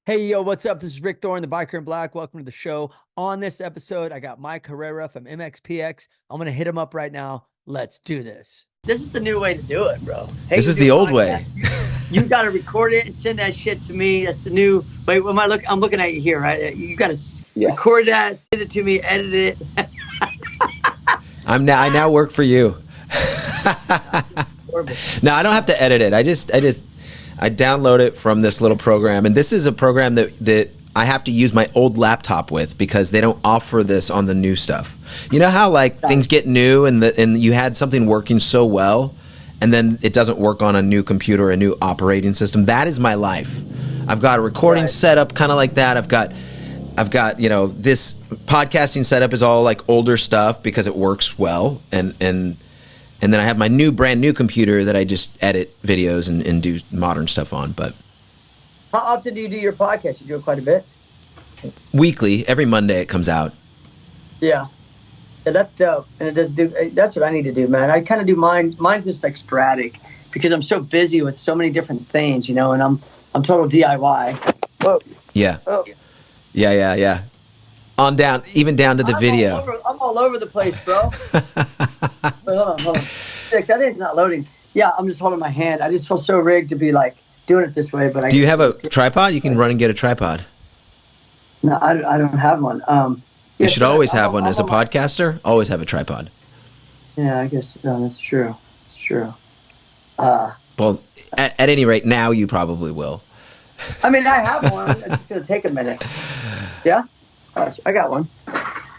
Hey, yo, what's up? This is Rick Thorne, the Biker in Black. Welcome to the show. On this episode, I got Mike Herrera from MXPX. I'm going to hit him up right now. Let's do this. This is the new way to do it, bro. Hey, This you is do the a old podcast. way. You got to record it and send that shit to me. That's the new. Wait, what am I looking? I'm looking at you here, right? You got to record that, send it to me, edit it. I now work for you. No, I don't have to edit it. I download it from this little program, and this is a program that I have to use my old laptop with because they don't offer this on the new stuff. You know how things get new and you had something working so well, and then it doesn't work on a new computer, a new operating system. That is my life. I've got a recording setup kind of like that. I've got this podcasting setup is all like older stuff because it works well, and then I have my brand new computer that I just edit videos and do modern stuff on. But how often do you do your podcast? You do it quite a bit. Weekly, every Monday it comes out. Yeah, that's dope. And it does do. That's what I need to do, man. I kind of do mine. Mine's just like sporadic because I'm so busy with so many different things, and I'm total DIY. Whoa. Yeah. Oh. Yeah. On down, even down to the video. I'm all over the place, bro. Wait, hold on. Sick, that thing's not loading. Yeah, I'm just holding my hand. I just feel so rigged to be like doing it this way. But do you have a tripod? You can run and get a tripod. No, I don't have one. You should always have one as a podcaster. Always have a tripod. Yeah, I guess that's true. It's true. Well, at any rate, now you probably will. I mean, I have one. It's just gonna take a minute. Yeah, I got one.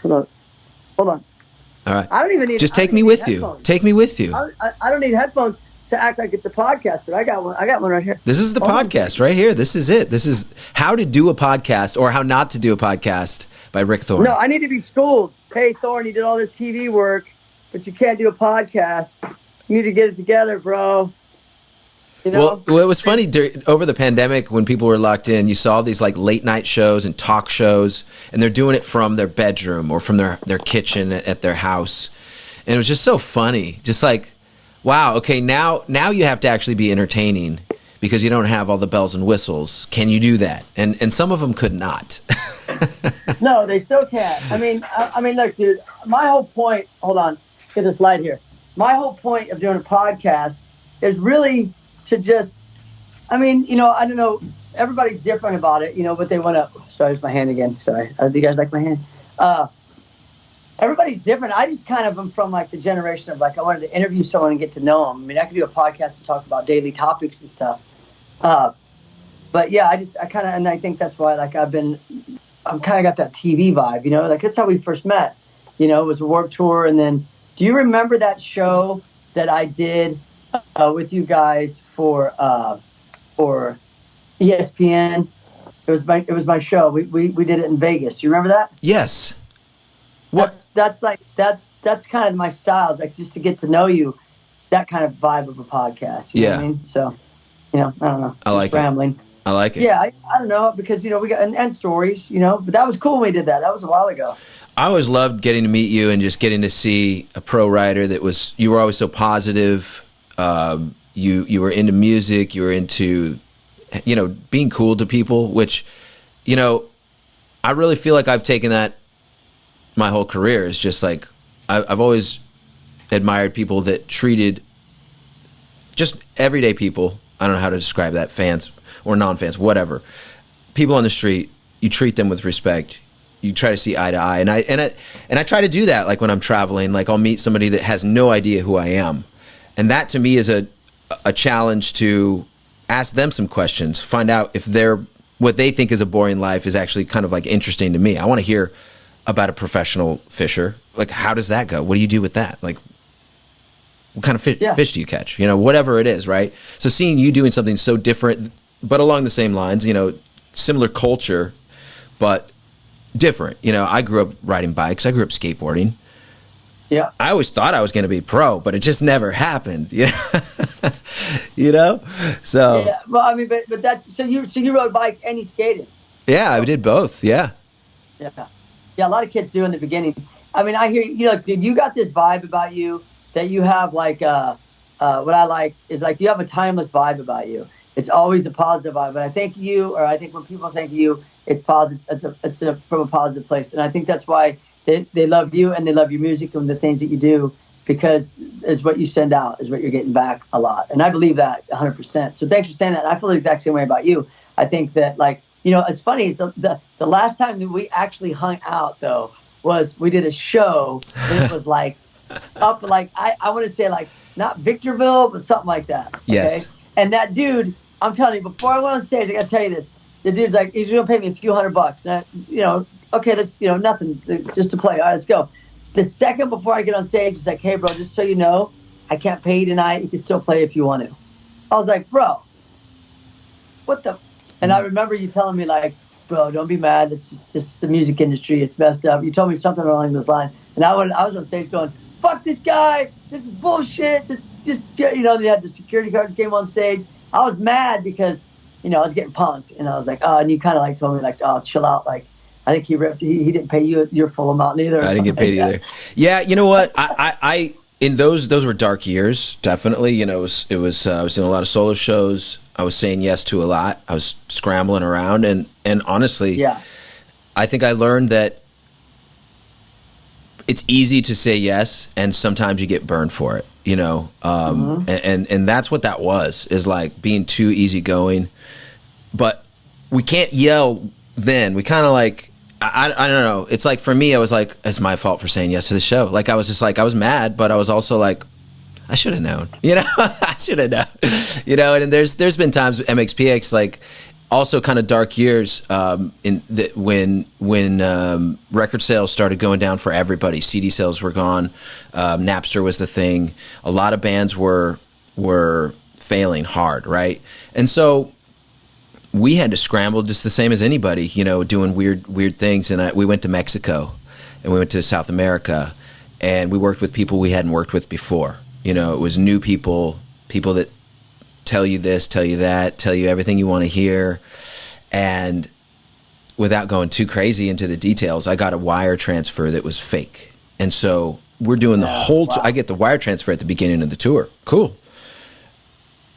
Hold on. All right. I don't even need. Just take me with you. Take me with you. I don't need headphones to act like it's a podcast, but I got one. I got one right here. This is the podcast right here. This is it. This is how to do a podcast or how not to do a podcast by Rick Thorne. No, I need to be schooled. Hey, Thorne, you did all this TV work, but you can't do a podcast. You need to get it together, bro. Well, it was funny over the pandemic when people were locked in. You saw these like late night shows and talk shows, and they're doing it from their bedroom or from their kitchen at their house, and it was just so funny. Just like, wow, okay, now you have to actually be entertaining because you don't have all the bells and whistles. Can you do that? And some of them could not. No, they still can't. I mean, look, dude. My whole point. Hold on, get this light here. My whole point of doing a podcast is really to just, I don't know, everybody's different about it, but they want to, sorry, it's my hand again, sorry. Do you guys like my hand? Everybody's different. I just kind of am from like the generation of like, I wanted to interview someone and get to know them. I mean, I could do a podcast and talk about daily topics and stuff. But yeah, I kind of, and I think that's why like I'm kind of got that TV vibe, like that's how we first met, it was a Warped Tour. And then, do you remember that show that I did with you guys for ESPN? It was my show. We did it in Vegas. You remember that? Yes. What? That's kind of my style. Like just to get to know you, that kind of vibe of a podcast. You know what I mean? So, I don't know. I like rambling. I like it. Yeah, I don't know because we got and stories. But that was cool when we did that. That was a while ago. I always loved getting to meet you and just getting to see a pro rider you were always so positive. You were into music, you were into, being cool to people, which, I really feel like I've taken that my whole career. It's just like, I've always admired people that treated just everyday people. I don't know how to describe that, fans or non-fans, whatever. People on the street, you treat them with respect. You try to see eye to eye. And I try to do that, like when I'm traveling, like I'll meet somebody that has no idea who I am. And that to me is a challenge to ask them some questions, find out if what they think is a boring life is actually kind of like interesting to me. I want to hear about a professional fisher. Like, how does that go? What do you do with that? Like, what kind of fish do you catch? Whatever it is, right? So seeing you doing something so different, but along the same lines, similar culture, but different. I grew up riding bikes. I grew up skateboarding. Yeah. I always thought I was going to be pro, but it just never happened. So. Yeah. Well, I mean, but that's so you rode bikes and you skated. Yeah, I did both. Yeah. Yeah. Yeah. A lot of kids do in the beginning. I mean, I hear dude, you got this vibe about you that you have like what I like is like you have a timeless vibe about you. It's always a positive vibe. But I think when people think you, it's positive. From a positive place, and I think that's why they love you and they love your music and the things that you do, because is what you send out is what you're getting back a lot. And I believe that 100%. So thanks for saying that. I feel the exact same way about you. I think that, like, it's funny. It's the last time that we actually hung out, though, was we did a show. And it was like up, like, I want to say, like, not Victorville, but something like that. Okay? Yes. And that dude, I'm telling you, before I went on stage, I got to tell you this. The dude's like, he's going to pay me a few $100. And okay, that's, nothing, just to play. All right, let's go. The second before I get on stage, he's like, hey, bro, just so you know, I can't pay you tonight. You can still play if you want to. I was like, bro, what the? And I remember you telling me, like, bro, don't be mad. It's the music industry. It's messed up. You told me something along those lines. And I was on stage going, fuck this guy. This is bullshit. They had the security guards came on stage. I was mad because, I was getting punked. And I was like, oh, and you kind of like told me, like, oh, chill out. Like, I think he didn't pay you your full amount either. I didn't get paid either. Yeah, you know what? I in those were dark years, definitely. I was doing a lot of solo shows. I was saying yes to a lot. I was scrambling around, and honestly, yeah, I think I learned that it's easy to say yes, and sometimes you get burned for it. And that's what that was, is like being too easygoing. But we can't yell then. We kind of like, I don't know. It's like, for me, I was like, it's my fault for saying yes to the show. Like, I was just like, I was mad, but I was also like, I should have known, I should have known, and there's been times with MXPX, like, also kind of dark years, when record sales started going down for everybody. CD sales were gone. Napster was the thing. A lot of bands were failing hard, right? And so we had to scramble just the same as anybody, doing weird things. And we went to Mexico, and we went to South America, and we worked with people we hadn't worked with before. It was new people that tell you this, tell you that, tell you everything you want to hear. And without going too crazy into the details, I got a wire transfer that was fake. And so we're doing the whole I get the wire transfer at the beginning of the tour. Cool.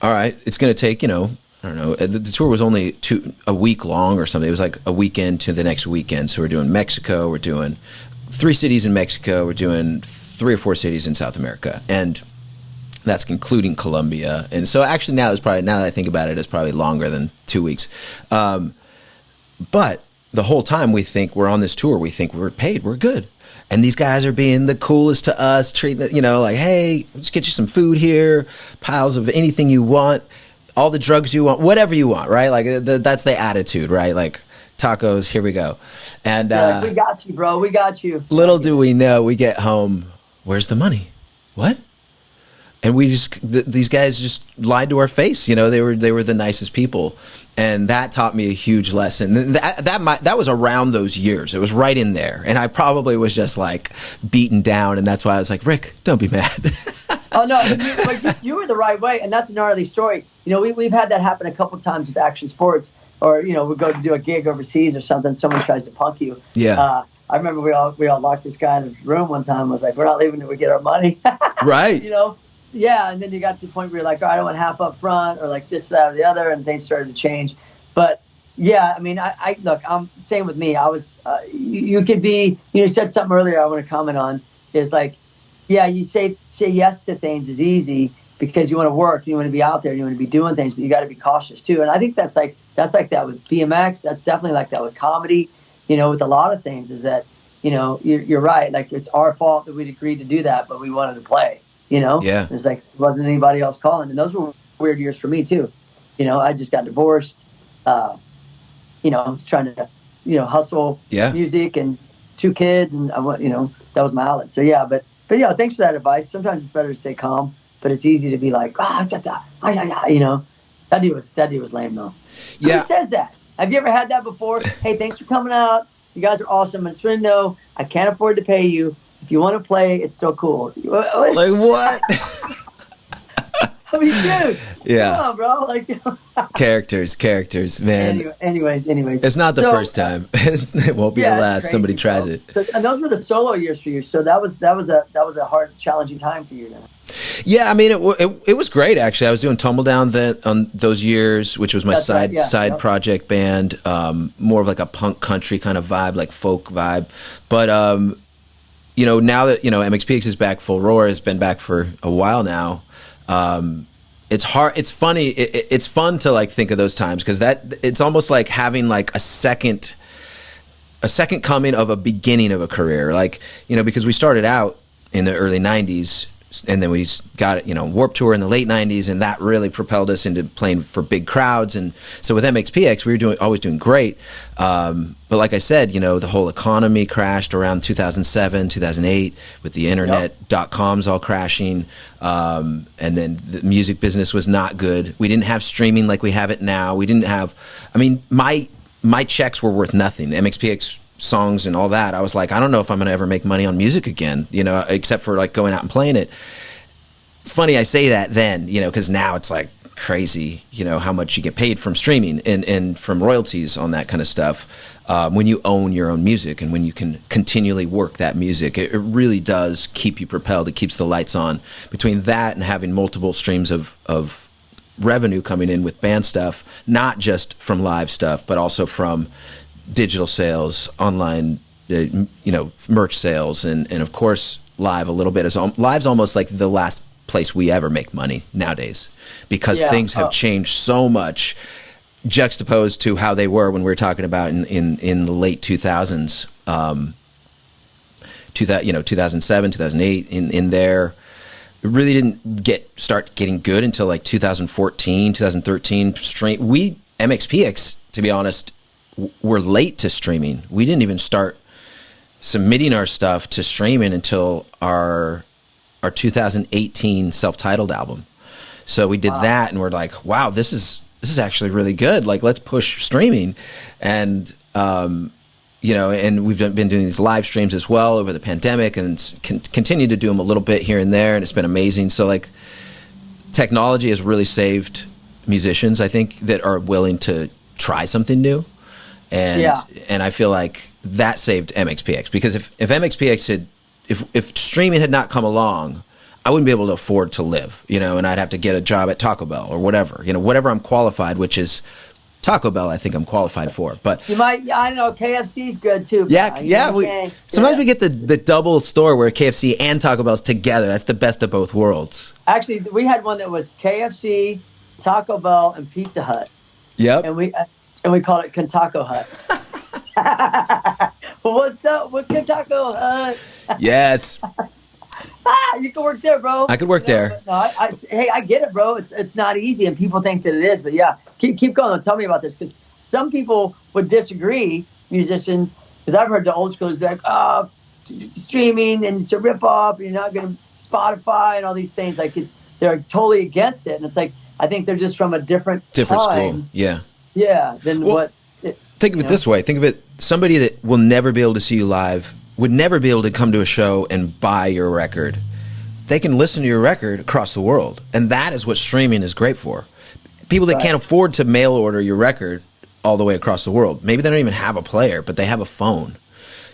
All right. It's going to take, I don't know. The tour was only a week long or something. It was like a weekend to the next weekend. So we're doing Mexico. We're doing 3 cities in Mexico. We're doing 3 or 4 cities in South America. And that's including Colombia. And so actually now that I think about it, it's probably longer than 2 weeks. But the whole time we think we're on this tour, we think we're paid, we're good. And these guys are being the coolest to us, treating it, like, hey, let's get you some food here, piles of anything you want, all the drugs you want, whatever you want, right? Like, that's the attitude, right? Like, tacos, here we go. And like, we got you, bro. We got you. Little do we know, we get home, where's the money? What? And these guys just lied to our face. They were the nicest people, and that taught me a huge lesson. That was around those years. It was right in there, and I probably was just like beaten down, and that's why I was like, Rick, don't be mad. Oh no, you were the right way, and that's a gnarly story. We've had that happen a couple times with action sports, or we go to do a gig overseas or something. Someone tries to punk you. Yeah. I remember we all locked this guy in his room one time. I was like, we're not leaving until we get our money. Right. Yeah, and then you got to the point where you're like, I don't want half up front, or like this, that, or the other, and things started to change. But yeah, I mean, I look, I'm same with me. I was, you could be, you said something earlier I want to comment on, is like, yeah, you say yes to things is easy because you want to work, you want to be out there, you want to be doing things, but you got to be cautious too. And I think that's like that with BMX. That's definitely like that with comedy. With a lot of things, is that you're right. Like, it's our fault that we'd agreed to do that, but we wanted to play. Yeah. It's like, wasn't anybody else calling. And those were weird years for me too. I just got divorced, trying to, hustle music and 2 kids. And that was my outlet. So yeah, but thanks for that advice. Sometimes it's better to stay calm, but it's easy to be like, that dude was lame though. Yeah. Who says that? Have you ever had that before? Hey, thanks for coming out. You guys are awesome. I just want to know, I can't afford to pay you. If you want to play, it's still cool. Like, what? I mean, dude. Yeah. Come on, bro. Like, characters, man. Anyways. It's not the first time. It won't be the last. Crazy, somebody tries bro. it. So, and those were the solo years for you. So that was a hard, challenging time for you then. Yeah, I mean, it was great actually. I was doing Tumble Down on those years, which was my side project band, more of like a punk country kind of vibe, like folk vibe. But now that MXPX is back, full roar has been back for a while now. It's hard. It's funny. It's fun to like think of those times because it's almost like having like a second coming of a beginning of a career. Like because we started out in the early '90s. And then we got Warped Tour in the late '90s, and that really propelled us into playing for big crowds. And so with MXPX, we were always doing great. But like I said, the whole economy crashed around 2007, 2008 with the internet, .coms all crashing. And then the music business was not good. We didn't have streaming like we have it now. We didn't have, my checks were worth nothing. MXPX songs and all that, I was like, I don't know if I'm going to ever make money on music again, except for like going out and playing it. Funny I say that then, because now it's like crazy, how much you get paid from streaming and from royalties on that kind of stuff. When you own your own music and when you can continually work that music, it really does keep you propelled. It keeps the lights on. Between that and having multiple streams of revenue coming in with band stuff, not just from live stuff, but also from digital sales, online, merch sales, and of course live a little bit. Live's almost like the last place we ever make money nowadays because things have changed so much, juxtaposed to how they were when we were talking about in the late 2000s, 2007, 2008. In there, it really didn't start getting good until like 2014, 2013. MXPX, to be honest, we're late to streaming. We didn't even start submitting our stuff to streaming until our 2018 self-titled album. So we did that, and we're like, wow, this is actually really good. Like, let's push streaming, and and we've been doing these live streams as well over the pandemic, and continue to do them a little bit here and there, and it's been amazing. So like, technology has really saved musicians, I think, that are willing to try something new. And I feel like that saved MXPX, because if MXPX had, if streaming had not come along, I wouldn't be able to afford to live, and I'd have to get a job at Taco Bell or whatever, whatever I'm qualified, which is Taco Bell, I think I'm qualified for. But you might, I don't know, KFC's good too. Sometimes we get the double store where KFC and Taco Bell's together. That's the best of both worlds. Actually, we had one that was KFC, Taco Bell, and Pizza Hut. Yep. And we called it Kentucky Hut. Well, what's up with Kentucky Hut? Yes. You can work there, bro. I could work there. No, I get it, bro. It's not easy, and people think that it is. But yeah, keep going. Tell me about this, because some people would disagree, musicians, because I've heard the old schoolers be like, oh, streaming, and it's a ripoff, and you're not going to Spotify and all these things. Like, they're totally against it. And it's like, I think they're just from a different time. School. Yeah. Yeah, think of it this way. Think of it, somebody that will never be able to see you live, would never be able to come to a show and buy your record. They can listen to your record across the world, and that is what streaming is great for. People that can't afford to mail order your record all the way across the world. Maybe they don't even have a player, but they have a phone.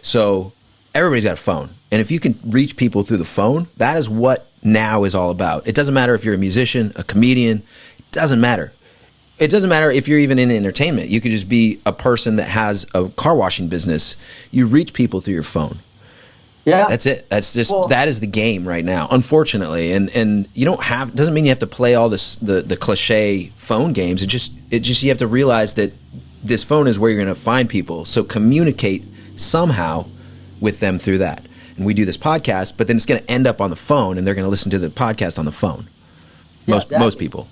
So everybody's got a phone. And if you can reach people through the phone, that is what now is all about. It doesn't matter if you're a musician, a comedian, it doesn't matter. It doesn't matter if you're even in entertainment. You could just be a person that has a car washing business. You reach people through your phone. Yeah. That's it. That's just, that is the game right now, unfortunately. And you don't have, doesn't mean you have to play all this, the cliche phone games. It just, you have to realize that this phone is where you're going to find people. So communicate somehow with them through that. And we do this podcast, but then it's going to end up on the phone, and they're going to listen to the podcast on the phone. Most people.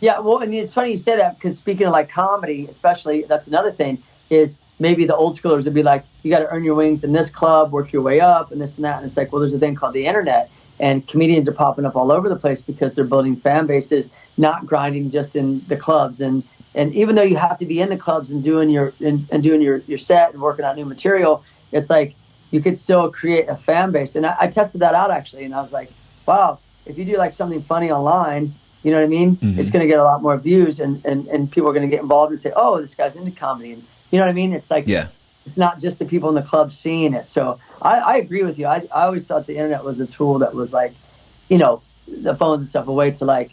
Yeah, well, I mean, it's funny you say that, because speaking of like comedy, especially, that's another thing, is maybe the old schoolers would be like, you got to earn your wings in this club, work your way up, and this and that. And it's like, well, there's a thing called the internet, and comedians are popping up all over the place because they're building fan bases, not grinding just in the clubs. And even though you have to be in the clubs and doing your set and working on new material, it's like you could still create a fan base. And I tested that out, actually, and I was like, wow, if you do like something funny online, you know what I mean? Mm-hmm. It's going to get a lot more views, and people are going to get involved and say, oh, this guy's into comedy. And you know what I mean? It's like, it's not just the people in the club seeing it. So I agree with you. I always thought the internet was a tool that was like, the phones and stuff away to like,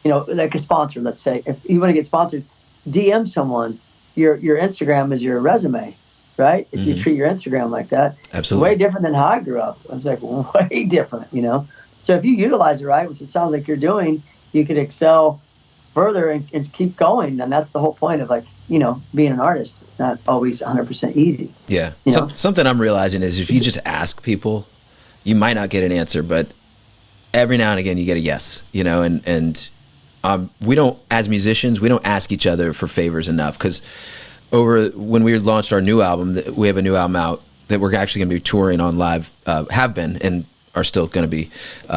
like a sponsor, let's say. If you want to get sponsored, DM someone. Your Instagram is your resume, right? If you treat your Instagram like that. Absolutely. Way different than how I grew up. I was like, way different, So if you utilize it right, which it sounds like you're doing, you could excel further and keep going. And that's the whole point of like, being an artist. It's not always 100% easy. Yeah. Something I'm realizing is if you just ask people, you might not get an answer, but every now and again you get a yes, and we don't, as musicians, we don't ask each other for favors enough, because when we launched our new album, we have a new album out that we're actually going to be touring on live, have been, and are still going to be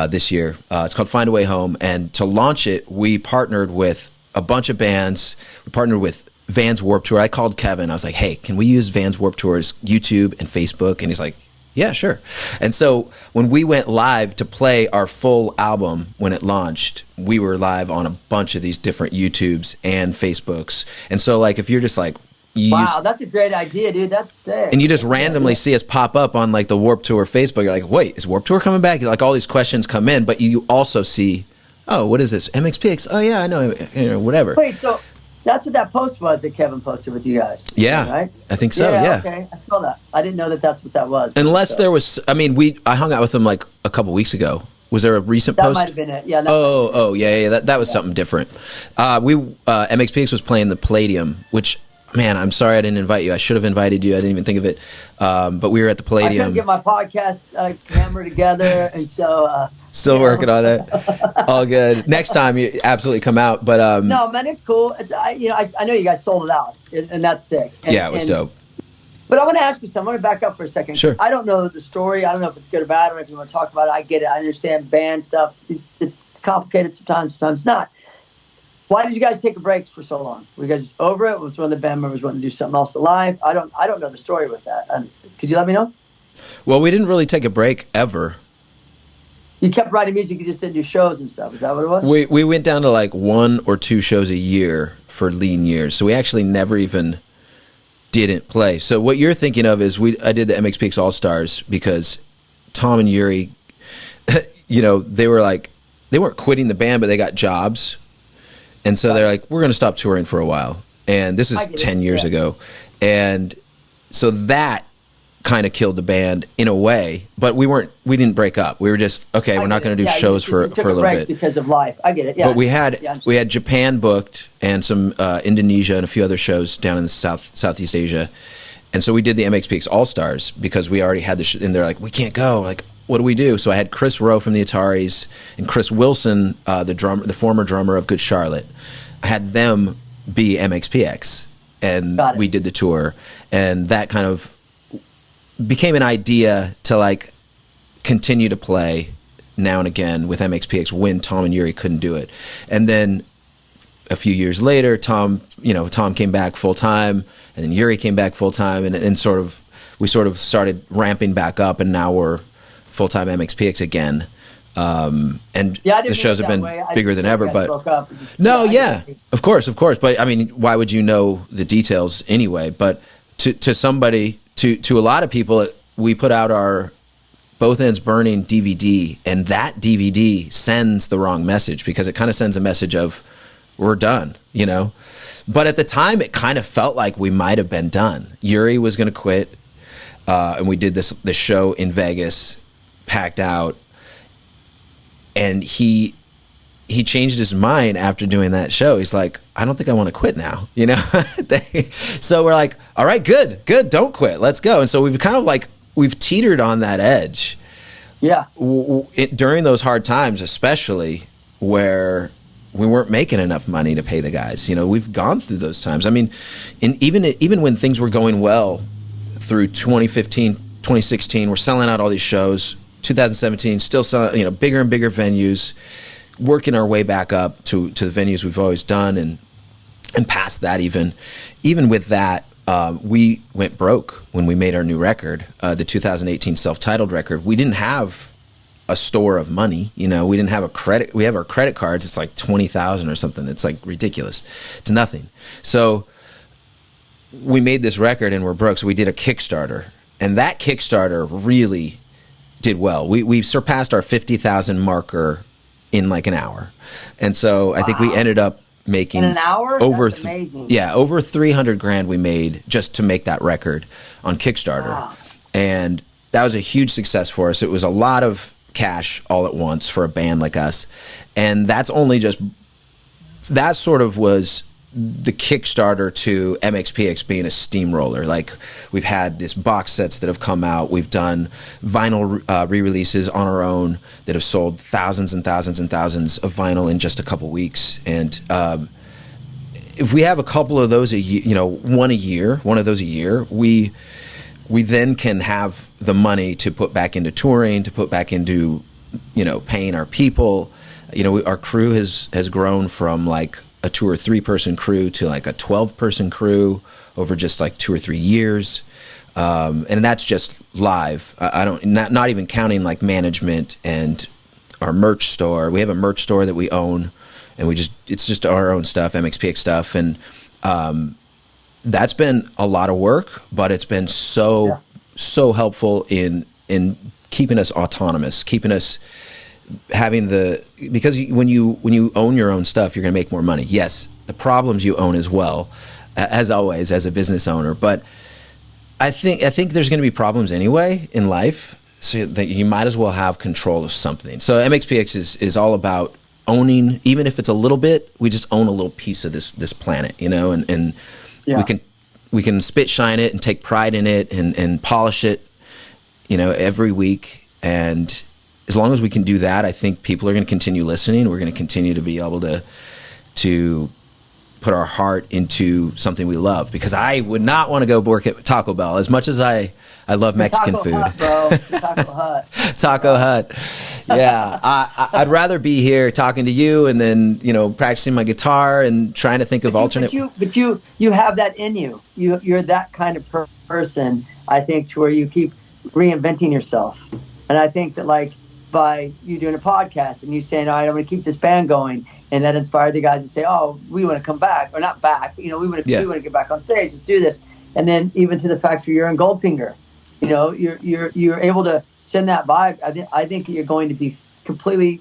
this year. It's called Find a Way Home. And to launch it, we partnered with a bunch of bands. We partnered with Vans Warped Tour. I called Kevin. I was like, hey, can we use Vans Warped Tour's YouTube and Facebook? And he's like, yeah, sure. And so when we went live to play our full album when it launched, we were live on a bunch of these different YouTubes and Facebooks. And so like if you're just like, wow, that's a great idea, dude. That's sick. And you just randomly see us pop up on like the Warped Tour Facebook. You're like, wait, is Warped Tour coming back? Like all these questions come in, but you also see, oh, what is this? MXPX? Oh yeah, I know, whatever. Wait, so that's what that post was that Kevin posted with you guys. Yeah, right? I think so. Yeah. Okay, I saw that. I didn't know that that's what that was. Unless there was, I hung out with him like a couple weeks ago. Was there a recent post? That might have been it. Yeah. Yeah. That was something different. MXPX was playing the Palladium, which. Man, I'm sorry I didn't invite you. I should have invited you. I didn't even think of it. But we were at the Palladium. I couldn't get my podcast camera together, and so... Still working on that. All good. Next time, you absolutely come out. But no, man, it's cool. I know you guys sold it out, and that's sick. Yeah, it was dope. But I want to ask you something. I want to back up for a second. Sure. I don't know the story. I don't know if it's good or bad. I don't know if you want to talk about it. I get it. I understand band stuff. It's complicated sometimes not. Why did you guys take a break for so long? Were you guys just over it? Was one of the band members wanting to do something else alive? I don't know the story with that. Could you let me know? Well, we didn't really take a break ever. You kept writing music, you just didn't do shows and stuff. Is that what it was? We went down to like 1 or 2 shows a year for lean years. So we actually never even didn't play. So what you're thinking of is I did the MXPX All-Stars because Tom and Yuri, they weren't quitting the band, but they got jobs. And so they're like, we're going to stop touring for a while. And this is 10 years ago. And so that kind of killed the band in a way, but we didn't break up. We were just, okay, we're not going to do shows for a little bit. Because of life. I get it. Yeah. But we had Japan booked and some Indonesia and a few other shows down in Southeast Asia. And so we did the MXPX All-Stars because we already had and they're like, we can't go. Like, what do we do? So I had Chris Rowe from the Ataris and Chris Wilson, the former drummer of Good Charlotte. I had them be MXPX, and we did the tour, and that kind of became an idea to like continue to play now and again with MXPX when Tom and Yuri couldn't do it. And then a few years later, Tom came back full time, and then Yuri came back full time, and we sort of started ramping back up, and now we're full-time MXPX again. And the shows have been bigger than ever, but of course. But I mean, why would you know the details anyway? But to somebody, to a lot of people, we put out our Both Ends Burning DVD, and that DVD sends the wrong message because it kind of sends a message of we're done, But at the time, it kind of felt like we might have been done. Yuri was going to quit, and we did this show in Vegas, packed out, and he changed his mind after doing that show. He's like, I don't think I want to quit now, So we're like, all right, good, don't quit, let's go. And so we've teetered on that edge, during those hard times, especially where we weren't making enough money to pay the guys. We've gone through those times. I mean, even when things were going well through 2015, 2016, we're selling out all these shows. 2017, still selling, bigger and bigger venues, working our way back up to the venues we've always done, and past that even. Even with that, we went broke when we made our new record, the 2018 self-titled record. We didn't have a store of money, we didn't have a credit. We have our credit cards. It's like $20,000 or something. It's like ridiculous. It's nothing. So we made this record and we're broke. So we did a Kickstarter, and that Kickstarter really did well. We surpassed our 50,000 marker in like an hour. And so I think we ended up making in an hour. Over That's amazing. over 300 grand we made just to make that record on Kickstarter. Wow. And that was a huge success for us. It was a lot of cash all at once for a band like us. And that's only just, that sort of was the Kickstarter to MXPX being a steamroller. Like, we've had this box sets that have come out. We've done vinyl re-releases on our own that have sold thousands and thousands and thousands of vinyl in just a couple weeks. And if we have a couple of those a year, one of those a year, we then can have the money to put back into touring, to put back into, paying our people. Our crew has grown from like a 2 or 3 person crew to like a 12-person crew over just like 2 or 3 years. And that's just live. Not even counting like management and our merch store. We have a merch store that we own, and it's just our own stuff, MXPX stuff. And that's been a lot of work, but it's been so helpful in keeping us autonomous, keeping us having because when you own your own stuff, you're going to make more money. Yes, the problems you own as well, as always, as a business owner. But I think there's going to be problems anyway in life, so that you might as well have control of something. So MXPX is all about owning, even if it's a little bit. We just own a little piece of this planet, and we can spit shine it and take pride in it and polish it, every week. And as long as we can do that, I think people are going to continue listening. We're going to continue to be able to put our heart into something we love, because I would not want to go work at Taco Bell as much as I love Mexican food. Hut, bro. Taco Hut. Taco Hut. Yeah. I'd rather be here talking to you and then, practicing my guitar and trying to think of alternate. But you have that in you. You're that kind of person, I think, to where you keep reinventing yourself. And I think that, like, by you doing a podcast and you saying, all right, I'm going to keep this band going, and that inspired the guys to say, oh, we want to come back, or not back, but, we want to get back on stage, let's do this. And then even to the fact that you're in Goldfinger, you're able to send that vibe. I think that you're going to be completely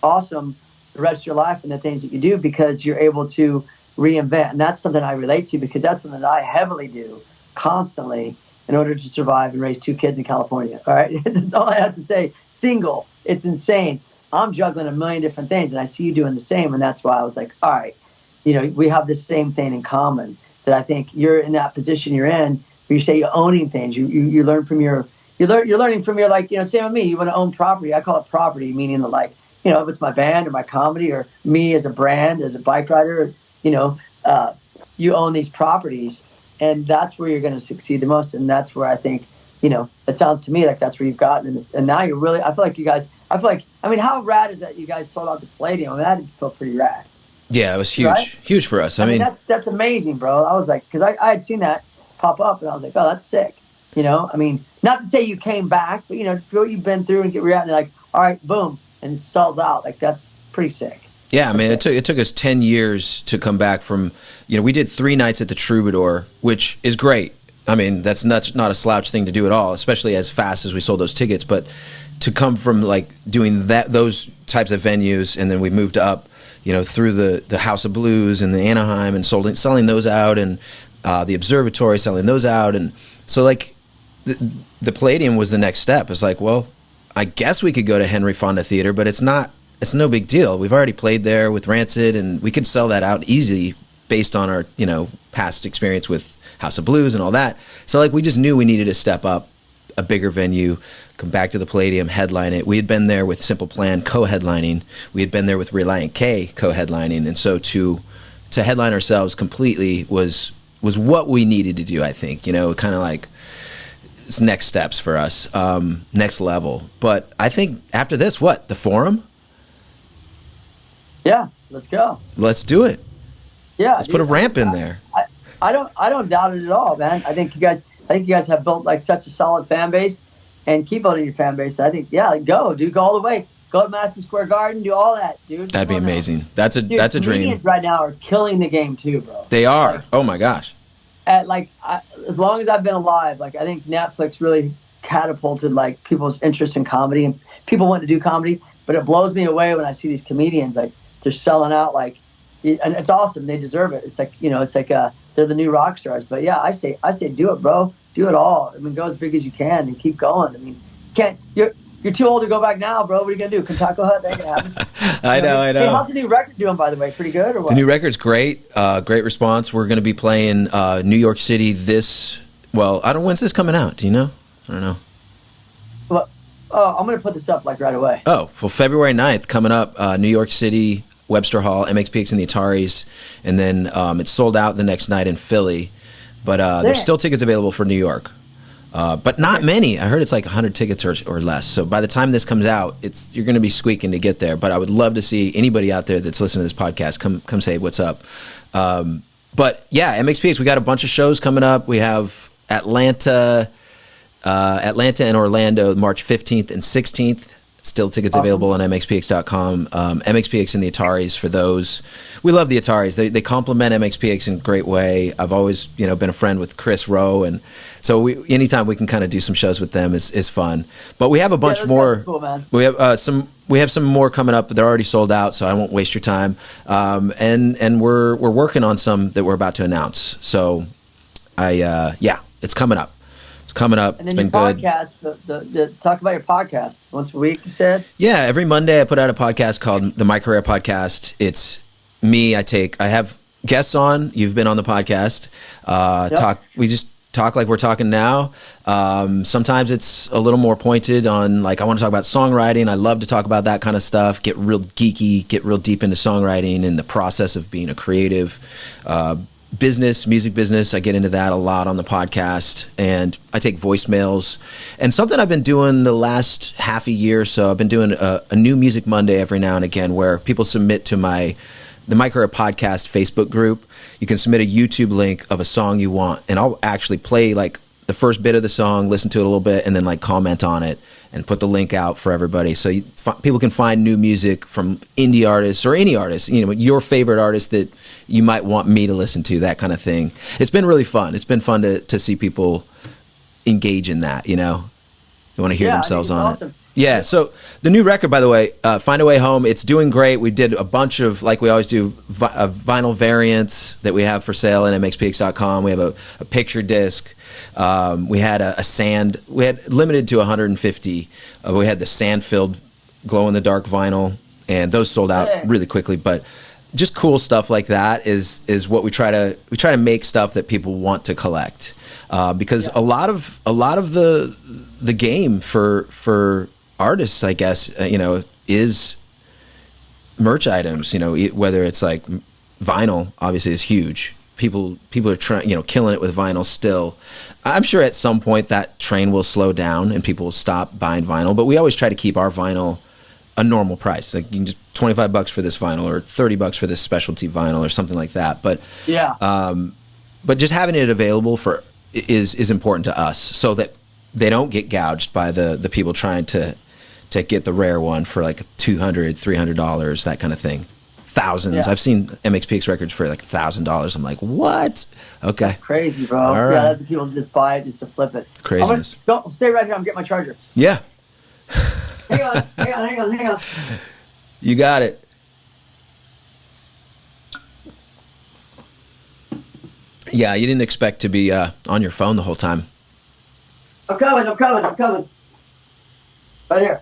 awesome the rest of your life in the things that you do, because you're able to reinvent. And that's something I relate to, because that's something that I heavily do constantly in order to survive and raise 2 kids in California. All right. That's all I have to say. Single. It's insane. I'm juggling a million different things, and I see you doing the same. And that's why I was like, all right, we have this same thing in common, that I think you're in that position you're in, where you say you're owning things. You learn from you're learning from your, like, same with me. You want to own property. I call it property, meaning that, like, if it's my band or my comedy or me as a brand, as a bike rider, you own these properties, and that's where you're going to succeed the most. And that's where I think, it sounds to me like that's where you've gotten. And now you're really, I feel like, how rad is that you guys sold out the Palladium? That felt pretty rad. Yeah, it was huge, right? Huge for us. I mean, that's amazing, bro. I was like, because I had seen that pop up, and I was like, oh, that's sick. Not to say you came back, but, what you've been through and get react, and like, all right, boom, and it sells out. Like, that's pretty sick. Yeah, I mean, it took us 10 years to come back from, we did 3 nights at the Troubadour, which is great. I mean, that's not a slouch thing to do at all, especially as fast as we sold those tickets. But to come from, like, doing those types of venues, and then we moved up, through the House of Blues and the Anaheim, and selling those out, and the Observatory, selling those out. And so, like, the Palladium was the next step. It's like, well, I guess we could go to Henry Fonda Theater, but it's no big deal. We've already played there with Rancid, and we could sell that out easily based on our, past experience with House of Blues and all that. So, like, we just knew we needed to step up, a bigger venue, come back to the Palladium, headline it. We had been there with Simple Plan co-headlining. We had been there with Relient K co-headlining. And so to headline ourselves completely was what we needed to do, I think. Kind of like, it's next steps for us, next level. But I think after this, the Forum? Yeah, let's go. Let's do it. Yeah, let's put a ramp in there. I don't doubt it at all, man. I think you guys have built, like, such a solid fan base, and keep building your fan base. I think, go, dude, go all the way. Go to Madison Square Garden, do all that, dude. That'd be amazing. That's a dream. Comedians right now are killing the game too, bro. They are. Like, oh my gosh. As long as I've been alive, like, I think Netflix really catapulted, like, people's interest in comedy and people wanting to do comedy. But it blows me away when I see these comedians, like, they're selling out, like, and it's awesome. They deserve it. It's like, they're the new rock stars. But yeah, I say, do it, bro. Do it all. I mean, go as big as you can and keep going. I mean, you're too old to go back now, bro. What are you gonna do? Kentucky Hut? That ain't gonna happen. I know. Hey, how's the new record doing, by the way? Pretty good, or what? The new record's great. Great response. We're gonna be playing New York City I don't. When's this coming out? Do you know? I don't know. Well, I'm gonna put this up like right away. Oh, well, February 9th coming up. New York City, Webster Hall, MXPX and the Ataris, and then it's sold out the next night in Philly. But there's still tickets available for New York. But not many. I heard it's like 100 tickets or less. So by the time this comes out, you're going to be squeaking to get there. But I would love to see anybody out there that's listening to this podcast come say what's up. But yeah, MXPX, we got a bunch of shows coming up. We have Atlanta and Orlando, March 15th and 16th. Still tickets available on MXPX.com. MXPX and the Ataris for those. We love the Ataris. They complement MXPX in a great way. I've always been a friend with Chris Rowe, and so anytime we can kind of do some shows with them is fun. But we have a bunch more. Cool, man. We have some more coming up, but they're already sold out, so I won't waste your time. And we're working on some that we're about to announce. So it's coming up. It's coming up. And then it's been your good. podcast, talk about your podcast once a week, you said? Yeah, every Monday I put out a podcast called the Mike Herrera Podcast. It's me. I have guests on. You've been on the podcast. Yep. We just talk like we're talking now. Sometimes it's a little more pointed on, like, I want to talk about songwriting. I love to talk about that kind of stuff. Get real geeky. Get real deep into songwriting and the process of being a creative. Music business. I get into that a lot on the podcast, and I take voicemails. And something I've been doing the last half a year or so, I've been doing a new Music Monday every now and again, where people submit to the Mike Herrera Podcast Facebook group. You can submit a YouTube link of a song you want, and I'll actually play like the first bit of the song, listen to it a little bit, and then like comment on it and put the link out for everybody. So people can find new music from indie artists or any artist, your favorite artist that you might want me to listen to, that kind of thing. It's been really fun. It's been fun to see people engage in that, They want to hear themselves on awesome. it. Yeah, so the new record, by the way, Find a Way Home, it's doing great. We did a bunch of, like we always do, vinyl variants that we have for sale at MXPX.com. We have a picture disc. We had we had limited to 150. We had the sand-filled glow-in-the-dark vinyl, and those sold out really quickly. But just cool stuff like that is what we try to make stuff that people want to collect. Because a lot of the game for artists, I guess, is merch items. Whether it's like vinyl, obviously is huge. People are trying, killing it with vinyl still. I'm sure at some point that train will slow down and people will stop buying vinyl. But we always try to keep our vinyl a normal price. Like, you can just $25 for this vinyl or $30 for this specialty vinyl or something like that. But but just having it available is important to us, so that they don't get gouged by the people trying to get the rare one for like $200, $300, that kind of thing. Thousands. Yeah. I've seen MXPX records for like $1,000. I'm like, what? Okay. That's crazy, bro. All right. Yeah, that's what people just buy it just to flip it. Craziness. Don't stay right here. I'm getting my charger. Yeah. hang on. You got it. Yeah, you didn't expect to be on your phone the whole time. I'm coming. Right here.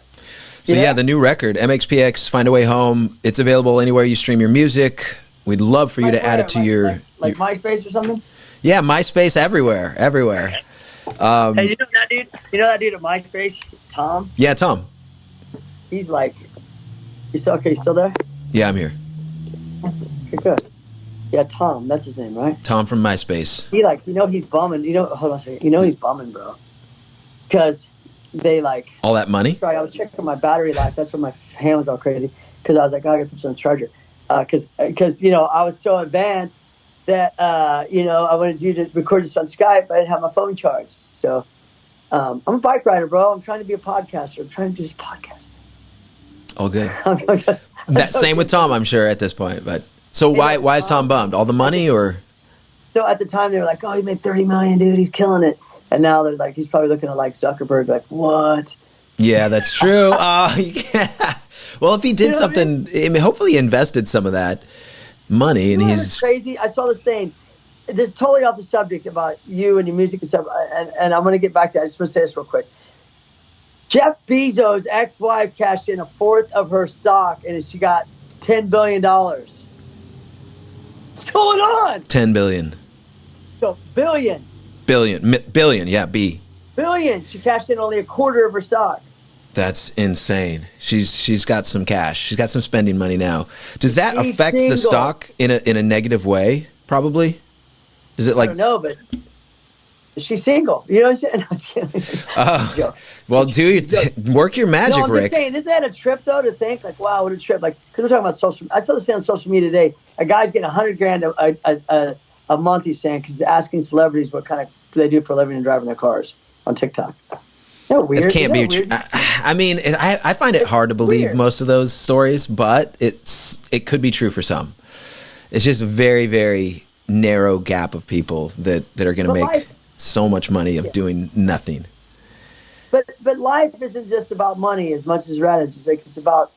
So yeah, the new record, MXPX, Find a Way Home. It's available anywhere you stream your music. We'd love for you to add it to your MySpace or something. Yeah, MySpace, everywhere. Hey, you know that dude? You know that dude at MySpace, Tom? Yeah, Tom. He's like, you still okay? You still there? Yeah, I'm here. Okay, good. Yeah, Tom. That's his name, right? Tom from MySpace. He he's bumming. Hold on a second. He's bumming, bro. Because they like all that money. Sorry, I was checking my battery life. That's when my hand was all crazy. Because I was like, I gotta put you on the charger. Because I was so advanced that I wanted you to record this on Skype, but I didn't have my phone charged. So I'm a bike rider, bro. I'm trying to be a podcaster. I'm trying to do this podcast. All good. That same with Tom, I'm sure, at this point. But so why is Tom bummed? All the money, or? So at the time they were like, oh, he made $30 million, dude. He's killing it. And now he's probably looking at like Zuckerberg, like, what? Yeah, that's true. Well, if he did You know what I mean? something, I mean, hopefully he invested some of that money, and You know what's he's crazy? I saw this thing. This is totally off the subject about you and your music and stuff, and I'm going to get back to it. I just want to say this real quick. Jeff Bezos' ex-wife cashed in a fourth of her stock, and she got $10 billion. What's going on? 10 billion. So, billion. Billion, yeah, B. Billion. She cashed in only a quarter of her stock. That's insane. She's got some cash. She's got some spending money now. Does that She's affect single. the stock in a negative way? Probably. Is it like? I don't know, but she's single. You know what I'm saying? No, I'm kidding. Well, work your magic, No, I'm Rick. just saying, isn't that a trip though to think like, wow, what a trip? Like, because we're talking about social. I saw this thing on social media today. A guy's getting $100,000 a month. He's saying because he's asking celebrities what kind of they do for a living and driving their cars on TikTok. No, weird. This can't be. I mean, I find it hard to believe weird. most of those stories, but it could be true for some. It's just a very, very narrow gap of people that are going to make so much money of doing nothing. But life isn't just about money as much as that. It's just like it's about,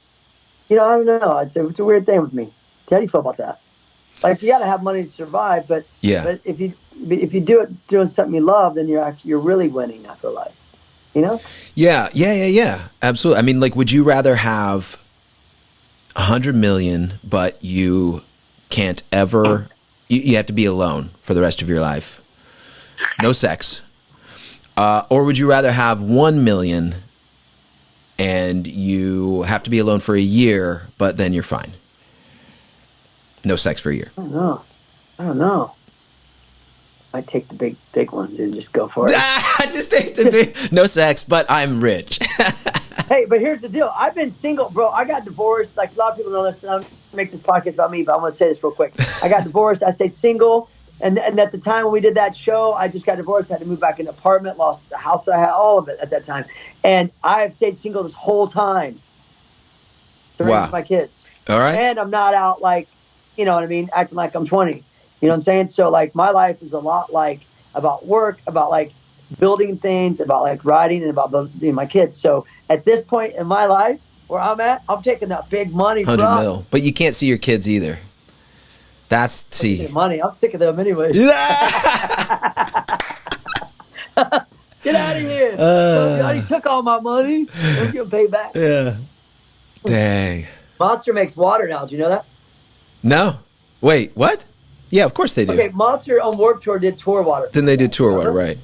I don't know. It's a weird thing with me. How do you feel about that? Like you got to have money to survive, but But if you do it doing something you love, then you're really winning after life. You know? Yeah. Absolutely. I mean, like, would you rather have 100 million, but you can't ever? You have to be alone for the rest of your life, no sex, or would you rather have 1 million and you have to be alone for a year, but then you're fine, no sex for a year? I don't know. I take the big one and just go for it. Just take the big, no sex, but I'm rich. Hey, but here's the deal. I've been single, bro. I got divorced. Like a lot of people know this. I don't make this podcast about me, but I want to say this real quick. I got divorced. I stayed single. And at the time when we did that show, I just got divorced. I had to move back in an apartment, lost the house I had, all of it at that time. And I have stayed single this whole time to raise my kids. All right. And I'm not out like, you know what I mean, acting like I'm 20. You know what I'm saying? So, like, my life is a lot like about work, about like building things, about like writing, and about building my kids. So, at this point in my life, where I'm at, I'm taking that big money. 100 mil, but you can't see your kids either. That's money. I'm sick of them anyway. Get out of here! I already took all my money. I'm gonna pay back. Yeah. Dang. Monster makes water now. Do you know that? No. Wait. What? Yeah, of course they do. Okay, Monster on Warped Tour did tour water. Then they did tour water, right?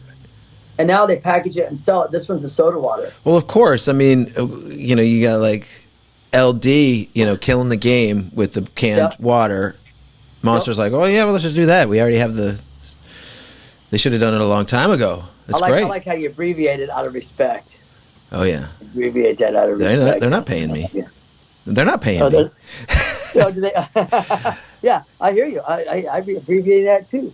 And now they package it and sell it. This one's a soda water. Well, of course. I mean, you got like LD, killing the game with the canned water. Monster's like, oh yeah, well let's just do that. We already have the. They should have done it a long time ago. That's great. I like how you abbreviate it out of respect. Oh yeah. Abbreviate that out of respect. They're not paying me. Yeah. They're not paying me. Do they? Yeah, I hear you. I abbreviate that too.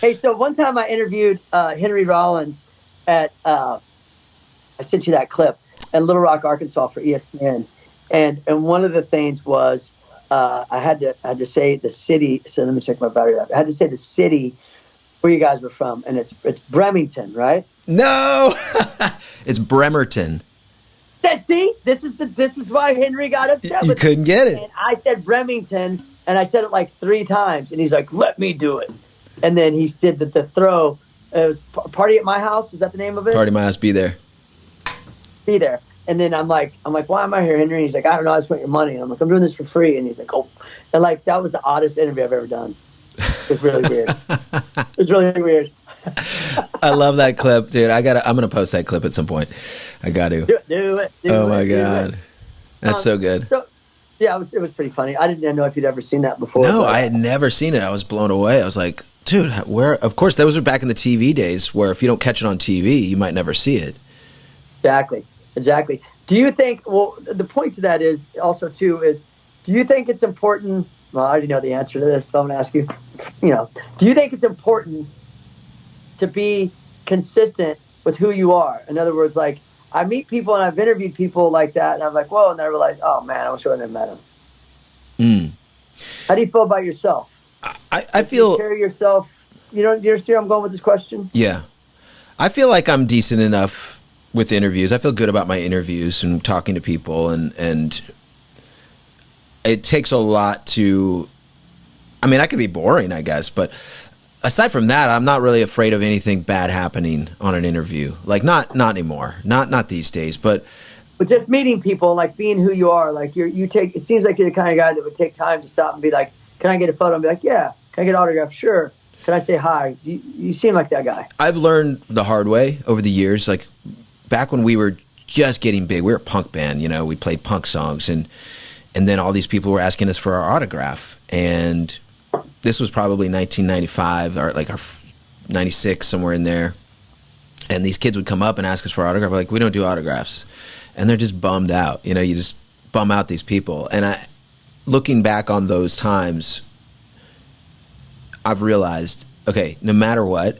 Hey, so one time I interviewed Henry Rollins at I sent you that clip at Little Rock, Arkansas for ESPN, and one of the things was I had to say the city. So let me check my battery life. I had to say the city where you guys were from, and it's Bremerton, right? No, it's Bremerton. See, this is why Henry got upset. You couldn't get it. And I said Remington, and I said it like 3 times, and he's like, "Let me do it." And then he did the throw. It was Party at My House. Is that the name of it? Party at My House. Be there. Be there. And then I'm like, why am I here, Henry? And he's like, I don't know. I just want your money. And I'm like, I'm doing this for free. And he's like, oh. And like that was the oddest interview I've ever done. It was really weird. It was really weird. I love that clip, dude. I'm gonna post that clip at some point. I got to. Do it. Oh my god, that's so good. So, yeah, it was pretty funny. I didn't know if you'd ever seen that before. No, I had never seen it. I was blown away. I was like, dude, where? Of course, those were back in the TV days, where if you don't catch it on TV, you might never see it. Exactly. Do you think? Well, the point to that is also too is, do you think it's important? Well, I already know the answer to this, but I'm going to ask you. Do you think it's important to be consistent with who you are? In other words, like I meet people and I've interviewed people like that, and I'm like, whoa, and I realize, oh man, I wish I wouldn't have met him. How do you feel about yourself? I feel. You carry yourself. You understand where I'm going with this question? Yeah, I feel like I'm decent enough with interviews. I feel good about my interviews and talking to people, and it takes a lot to, I mean, I could be boring, I guess, but aside from that, I'm not really afraid of anything bad happening on an interview. Like, not anymore. Not these days, but just meeting people, like being who you are, like it seems like you're the kind of guy that would take time to stop and be like, can I get a photo? And be like, yeah. Can I get an autograph? Sure. Can I say hi? You seem like that guy. I've learned the hard way over the years. Like, back when we were just getting big, we were a punk band, you know, we played punk songs, and then all these people were asking us for our autograph. And this was probably 1995 or like our 96, somewhere in there. And these kids would come up and ask us for our autograph. We're like, we don't do autographs. And they're just bummed out. You know, you just bum out these people. And looking back on those times, I've realized, okay, no matter what,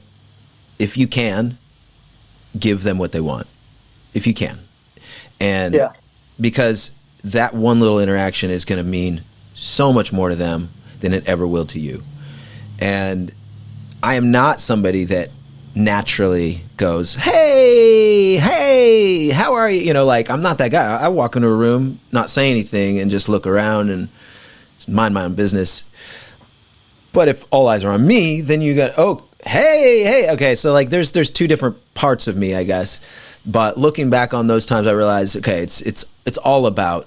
if you can, give them what they want. If you can. And because that one little interaction is going to mean so much more to them than it ever will to you. And I am not somebody that naturally goes, hey, how are you? You know, like, I'm not that guy. I walk into a room, not say anything, and just look around and mind my own business. But if all eyes are on me, then you got, oh, hey, okay. So like, there's two different parts of me, I guess. But looking back on those times, I realized, okay, it's all about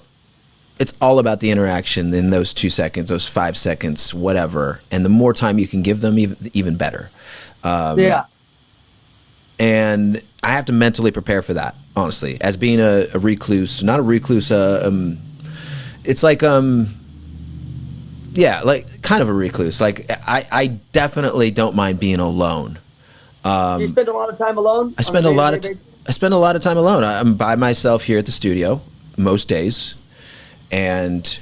the interaction in those 2 seconds, those 5 seconds, whatever. And the more time you can give them, even better. And I have to mentally prepare for that, honestly. As being a recluse, not a recluse, it's like, like kind of a recluse. Like, I definitely don't mind being alone. You spend a lot of time alone? I spend a lot of time alone. I'm by myself here at the studio most days, and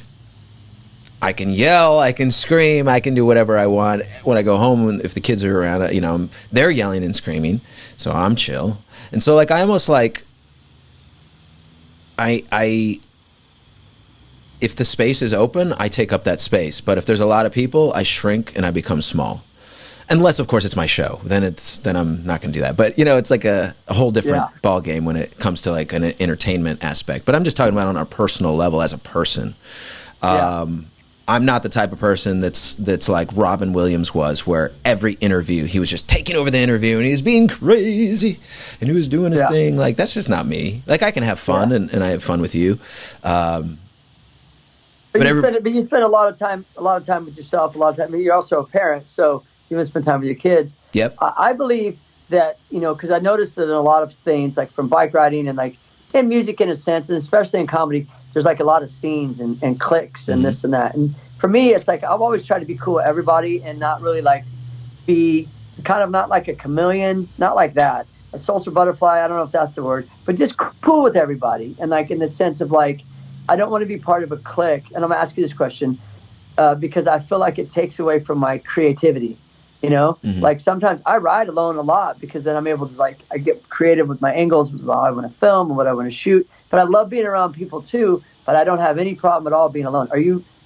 I can yell, I can scream, I can do whatever I want. When I go home, if the kids are around, you know, they're yelling and screaming, so I'm chill. And so, like, I almost like, if the space is open, I take up that space. But if there's a lot of people, I shrink and I become small. Unless, of course, it's my show. Then I'm not going to do that. But, you know, it's like a whole different ball game when it comes to like an entertainment aspect. But I'm just talking about on a personal level as a person. I'm not the type of person that's like Robin Williams was, where every interview he was just taking over the interview and he was being crazy and he was doing his thing. Like, that's just not me. Like, I can have fun and I have fun with you. But you spend a lot of time with yourself. A lot of time. I mean, you're also a parent, so you want to spend time with your kids. Yep. I believe that, you know, because I noticed that in a lot of things, like from bike riding and like in music in a sense, and especially in comedy, there's like a lot of scenes and cliques and this and that. And for me, it's like I've always tried to be cool with everybody and not really like be kind of not like a chameleon, not like that. A social butterfly, I don't know if that's the word, but just cool with everybody. And like in the sense of like, I don't want to be part of a clique. And I'm going to ask you this question because I feel like it takes away from my creativity. You know, like sometimes I ride alone a lot because then I'm able to like, I get creative with my angles, with what I want to film and what I want to shoot. But I love being around people too, but I don't have any problem at all being alone.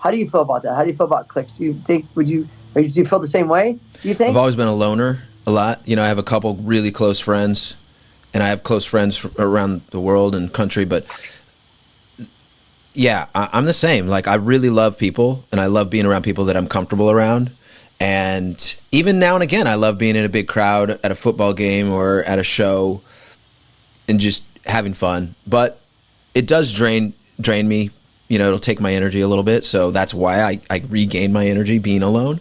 How do you feel about that? How do you feel about cliques? Do you think, do you feel the same way? Do you think? I've always been a loner a lot. You know, I have a couple really close friends and I have close friends around the world and country, but yeah, I'm the same. Like, I really love people and I love being around people that I'm comfortable around. And even now and again, I love being in a big crowd at a football game or at a show and just having fun. But it does drain me. You know, it'll take my energy a little bit. So that's why I regain my energy being alone.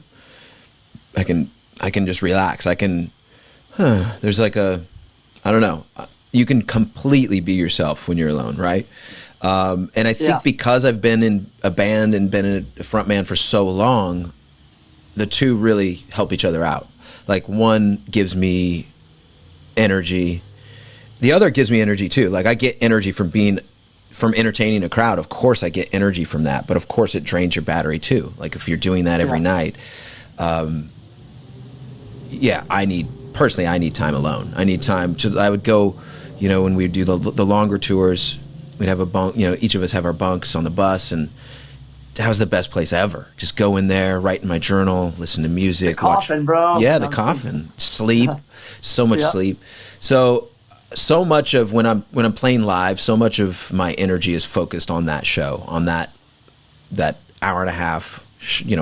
I can just relax. There's like I don't know. You can completely be yourself when you're alone, right? And I think because I've been in a band and been a front man for so long, the two really help each other out. Like, one gives me energy. The other gives me energy too. Like, I get energy from entertaining a crowd. Of course I get energy from that, but of course it drains your battery too. Like, if you're doing that every night, I need time alone. I need time I would go, you know, when we do the longer tours, we'd have a bunk, you know, each of us have our bunks on the bus, and that was the best place ever. Just go in there, write in my journal, listen to music. The coffin, bro. Yeah, the coffin. Sleep. So much sleep. So so much of when I'm playing live, so much of my energy is focused on that show, on that hour and a half,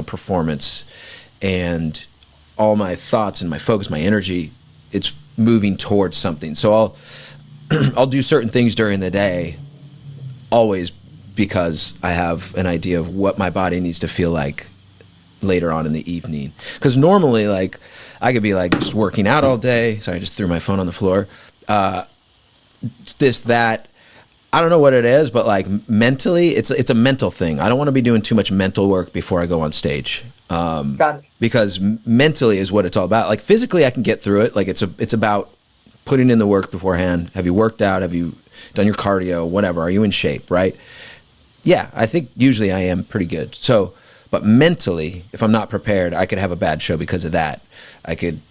performance, and all my thoughts and my focus, my energy, it's moving towards something. So I'll do certain things during the day, always because I have an idea of what my body needs to feel like later on in the evening. Because normally, like, I could be like just working out all day. Sorry, I just threw my phone on the floor. That. I don't know what it is, but like mentally, it's a mental thing. I don't want to be doing too much mental work before I go on stage. Got it. Because mentally is what it's all about. Like physically, I can get through it. Like it's about putting in the work beforehand. Have you worked out? Have you done your cardio? Whatever. Are you in shape? Right? Yeah, I think usually I am pretty good. So, but mentally, if I'm not prepared, I could have a bad show because of that. I could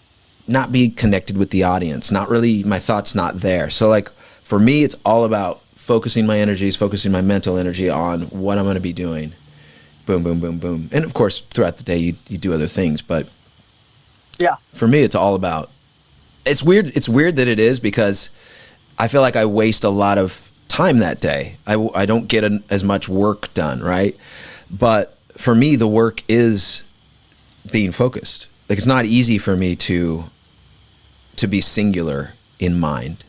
not be connected with the audience. Not really, my thoughts not there. So like for me, it's all about focusing my energies, focusing my mental energy on what I'm going to be doing. Boom, boom, boom, boom. And of course, throughout the day, you do other things. But yeah, for me, it's all about. It's weird. It's weird that it is because I feel like I waste a lot of time that day. I don't get as much work done, right? But for me, the work is being focused. Like it's not easy for me to be singular in mind.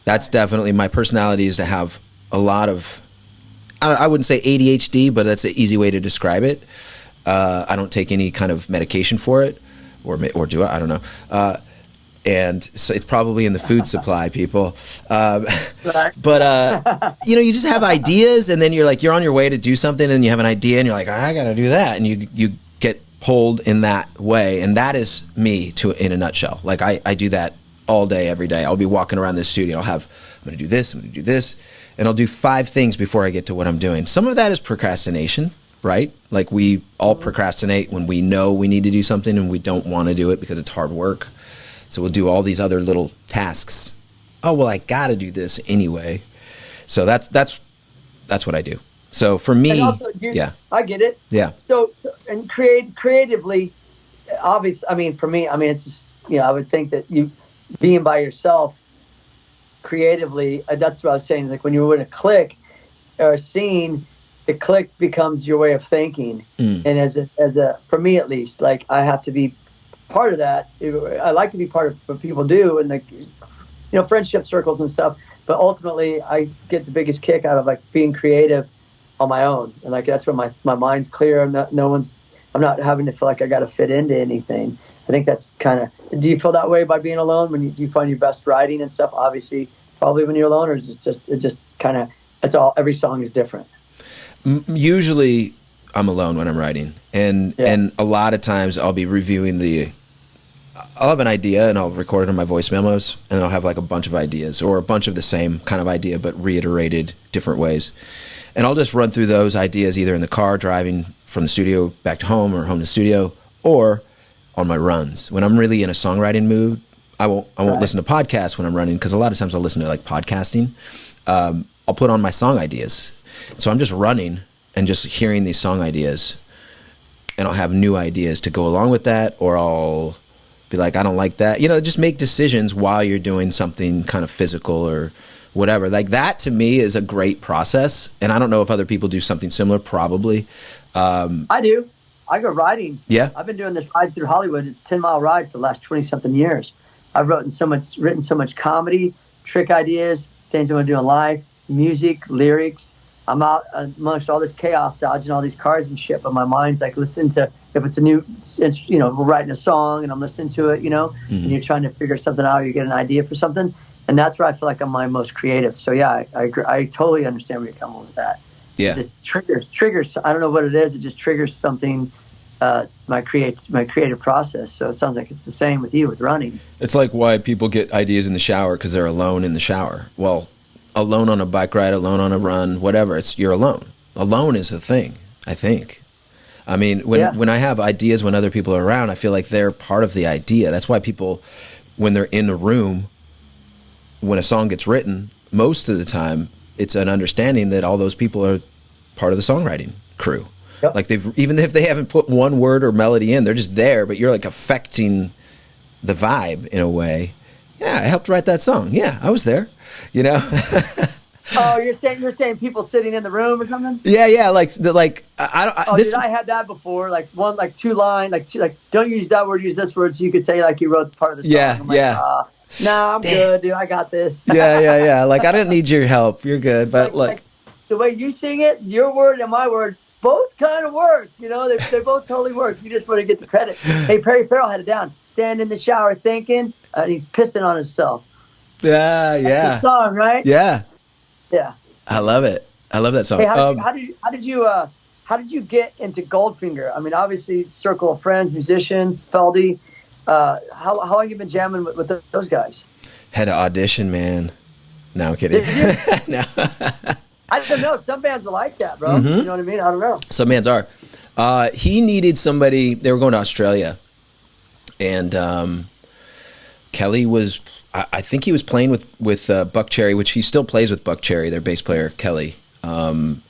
That's definitely my personality is to have a lot of, I wouldn't say ADHD, but that's an easy way to describe it. I don't take any kind of medication for it, or do I? I don't know. And so it's probably in the food supply, people. But you just have ideas, and then you're on your way to do something, and you have an idea, and you're like, I got to do that, and you get pulled in that way, and that is me in a nutshell. Like I do that all day, every day. I'll be walking around this studio. I'm going to do this, I'm going to do this, and I'll do 5 things before I get to what I'm doing. Some of that is procrastination, right? Like we all procrastinate when we know we need to do something and we don't want to do it because it's hard work. So we'll do all these other little tasks. Oh, well, I got to do this anyway. So that's what I do. So for me, also, yeah. I get it. Yeah. So and creatively, obviously, I mean, for me, I mean, it's just, I would think that you being by yourself creatively, that's what I was saying. Like when you're in a clique or a scene, the clique becomes your way of thinking. And as a for me at least, like I have to be part of that. I like to be part of what people do and friendship circles and stuff. But ultimately, I get the biggest kick out of like being creative on my own, and like that's where my mind's clear. I'm not having to feel like I got to fit into anything. I think that's kind of. Do you feel that way by being alone? Do you find your best writing and stuff? Obviously, probably when you're alone, or is it just kind of? It's all. Every song is different. Usually, I'm alone when I'm writing, and a lot of times I'll be reviewing I'll have an idea and I'll record it on my voice memos, and I'll have like a bunch of ideas or a bunch of the same kind of idea but reiterated different ways. And I'll just run through those ideas either in the car driving from the studio back to home or home to the studio, or on my runs. When I'm really in a songwriting mood, I won't listen to podcasts when I'm running, because a lot of times I'll listen to like podcasting. I'll put on my song ideas. So I'm just running and just hearing these song ideas, and I'll have new ideas to go along with that, or I'll be like, I don't like that. Just make decisions while you're doing something kind of physical or whatever. Like that to me is a great process. And I don't know if other people do something similar, probably. I do. I go riding. Yeah. I've been doing this ride through Hollywood. It's a 10-mile ride for the last 20-something years. I've written so much comedy, trick ideas, things I'm going to do in life, music, lyrics. I'm out amongst all this chaos, dodging all these cars and shit, but my mind's like listening to, if it's a new, we're writing a song and I'm listening to it, and you're trying to figure something out, you get an idea for something, and that's where I feel like I'm my most creative. So yeah, I agree. I totally understand where you're coming with that. Yeah. It just triggers. I don't know what it is. It just triggers something, my creative process. So it sounds like it's the same with you with running. It's like why people get ideas in the shower, because they're alone in the shower. Well, alone on a bike ride, alone on a run, whatever. You're alone. Alone is the thing, I think. I mean, when I have ideas when other people are around, I feel like they're part of the idea. That's why people, when they're in a room, when a song gets written, most of the time, it's an understanding that all those people are part of the songwriting crew. Yep. Like even if they haven't put one word or melody in, they're just there, but you're like affecting the vibe in a way. yeah, I helped write that song. Yeah, I was there. You know. Oh, you're saying people sitting in the room or something? Yeah, like dude, I had that before. Like two line, don't use that word, use this word, so you could say like you wrote part of the song. Yeah, I'm like, nah, I'm good, dude. I got this. yeah. Like I didn't need your help. You're good, but like the way you sing it, your word and my word both kind of work. You know, they both totally work. You just want to get the credit. Hey, Perry Farrell had it down. Stand in the shower thinking, and he's pissing on himself. Yeah. That's the song, right? Yeah. Yeah. I love it. I love that song. Hey, how did you get into Goldfinger? I mean, obviously, circle of friends, musicians, Feldy. How long have you been jamming with those guys? Had to audition, man. No, I'm kidding. No. I don't know. Some bands are like that, bro. You know what I mean? I don't know. Some bands are. He needed somebody. They were going to Australia, and Kelly was. I think he was playing with Buck Cherry, which he still plays with Buck Cherry, their bass player Kelly. And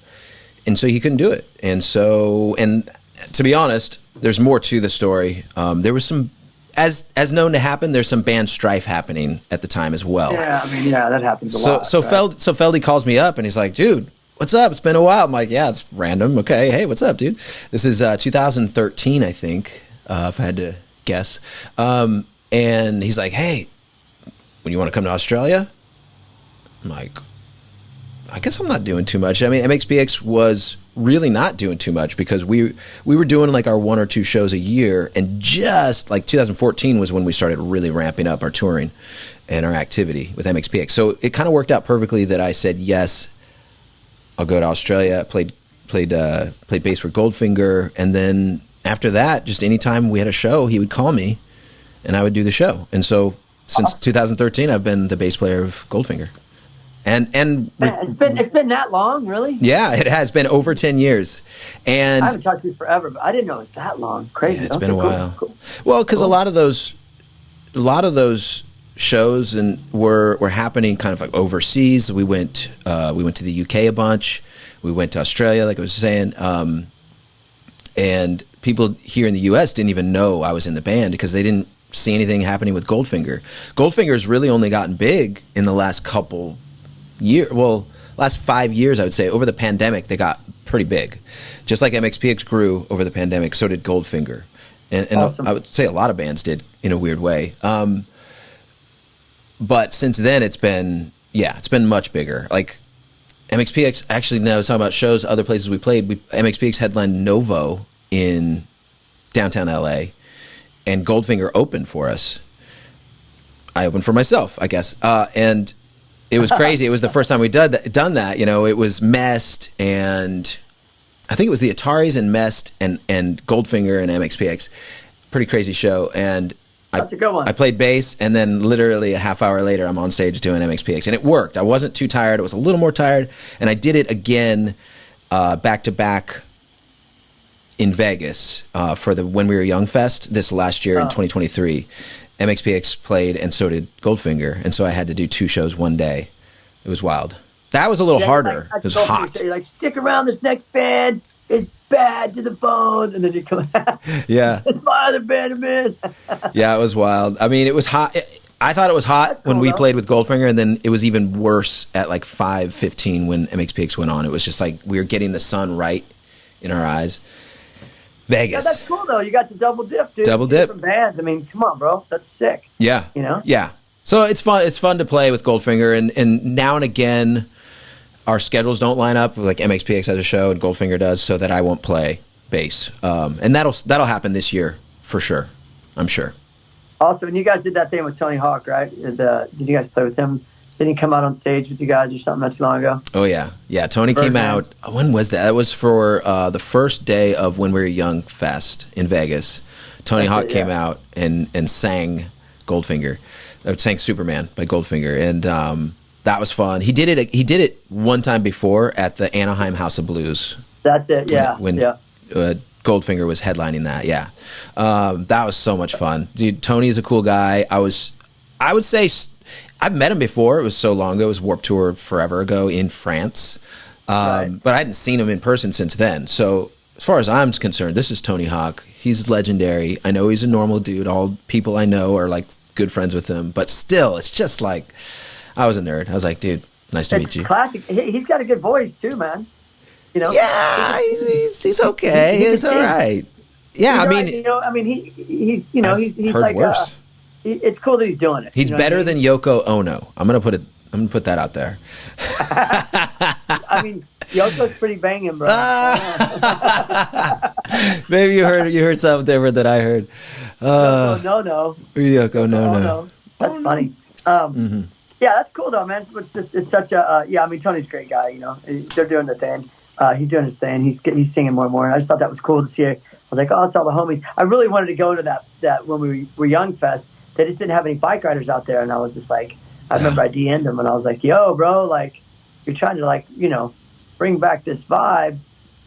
so he couldn't do it. And to be honest, there's more to the story. There was some, as known to happen, there's some band strife happening at the time as well. Yeah, I mean, that happens a lot. So Feldy calls me up and he's like, dude, what's up? It's been a while. I'm like, yeah, it's random. Okay. Hey, what's up, dude? This is 2013, I think, if I had to guess. And he's like, hey, when you want to come to Australia? I'm like, I guess I'm not doing too much. I mean, MXPX was really not doing too much because we were doing like our 1 or 2 shows a year, and just like 2014 was when we started really ramping up our touring and our activity with MXPX. So it kind of worked out perfectly that I said yes, I'll go to Australia. Played bass for Goldfinger, and then after that, just anytime we had a show, he would call me, and I would do the show. And so since 2013, I've been the bass player of Goldfinger. And it's been that long, really? Yeah, it has been over 10 years. And I haven't talked to you forever, but I didn't know it was that long. Crazy. Yeah, it's been a while. Cool. Well, because a lot of those shows were happening kind of like overseas. We went to the UK a bunch. We went to Australia, like I was saying. And people here in the US didn't even know I was in the band because they didn't see anything happening with Goldfinger. Goldfinger's really only gotten big in the last last 5 years, I would say. Over the pandemic, they got pretty big. Just like MXPX grew over the pandemic, so did Goldfinger. And awesome. I would say a lot of bands did in a weird way. But since then, it's been much bigger. Like MXPX, actually, now I was talking about shows, other places we played. MXPX headlined Novo in downtown LA, and Goldfinger opened for us. I opened for myself, I guess. And it was crazy. It was the first time we'd done that. You know, it was Mest, and I think it was the Ataris and Mest and Goldfinger and MXPX. Pretty crazy show. And that's a good one. I played bass, and then literally a half hour later, I'm on stage doing MXPX, and it worked. I wasn't too tired. I was a little more tired, and I did it again back to back in Vegas for the When We Were Young Fest this last year in 2023. MXPX played, and so did Goldfinger, and so I had to do 2 shows one day. It was wild. That was a little harder. It was hot. You're like, stick around, this next band is bad to the bone, and then you come out. Yeah. It's my other band I'm in. Yeah, it was wild. I mean, it was hot. I thought it was hot when we played with Goldfinger, and then it was even worse at like 5:15 when MXPX went on. It was just like we were getting the sun right in our eyes. Vegas. Yeah, that's cool though. You got to double dip, dude. Double dip. Different bands. I mean, come on, bro. That's sick. Yeah. You know? Yeah. So it's fun. It's fun to play with Goldfinger, and now and again, our schedules don't line up. Like MXPX has a show and Goldfinger does, so that I won't play bass. And that'll happen this year for sure. I'm sure. Also, and you guys did that thing with Tony Hawk, right? Did you guys play with him? Didn't he come out on stage with you guys or something not too long ago? Oh, yeah. Yeah, Tony came out. When was that? That was for the first day of When We Were Young Fest in Vegas. Tony Hawk came out and sang Goldfinger. Sang Superman by Goldfinger. And that was fun. He did it one time before at the Anaheim House of Blues. That's it, yeah. When Goldfinger was headlining that, yeah. That was so much fun. Dude, Tony is a cool guy. I would say... I've met him before. It was so long ago. It was Warped Tour forever ago in France. But I hadn't seen him in person since then. So as far as I'm concerned, this is Tony Hawk. He's legendary. I know he's a normal dude. All people I know are like good friends with him, but still, it's just like, I was a nerd. I was like, dude, nice to meet you. Classic. He's got a good voice too, man. You know? Yeah, he's okay. He's all right. Yeah, he's heard like worse. It's cool that he's doing it. He's better than Yoko Ono. I'm gonna put that out there. I mean, Yoko's pretty banging, bro. Maybe you heard something different than I heard. No. Yoko, no. That's funny. Yeah, that's cool though, man. It's such a Tony's a great guy. You know, they're doing their thing. He's doing his thing. He's singing more and more. And I just thought that was cool to see. I was like, oh, it's all the homies. I really wanted to go to that when we were Young Fest. They just didn't have any bike riders out there, and I was just like, I remember I DM'd him and I was like, yo, bro, like, you're trying to bring back this vibe.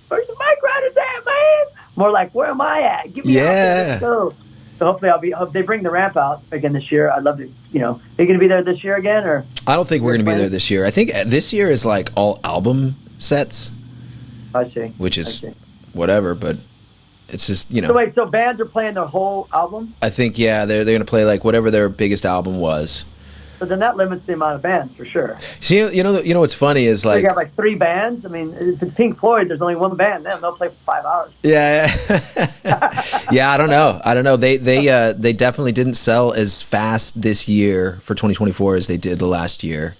Where's the bike riders at, man? More like, where am I at? Give me out. So hopefully hope they bring the ramp out again this year. I'd love to, are you going to be there this year again? Or I don't think we're going to be there this year. I think this year is like all album sets. I see. Which is whatever, but it's just, So wait, so bands are playing their whole album? I think, yeah, they're going to play like whatever their biggest album was. So then that limits the amount of bands for sure. See, you know what's funny is like, so you have like 3 bands. I mean, if it's Pink Floyd, there's only 1 band. Then they'll play for 5 hours. Yeah. Yeah, I don't know. They definitely didn't sell as fast this year for 2024 as they did the last year.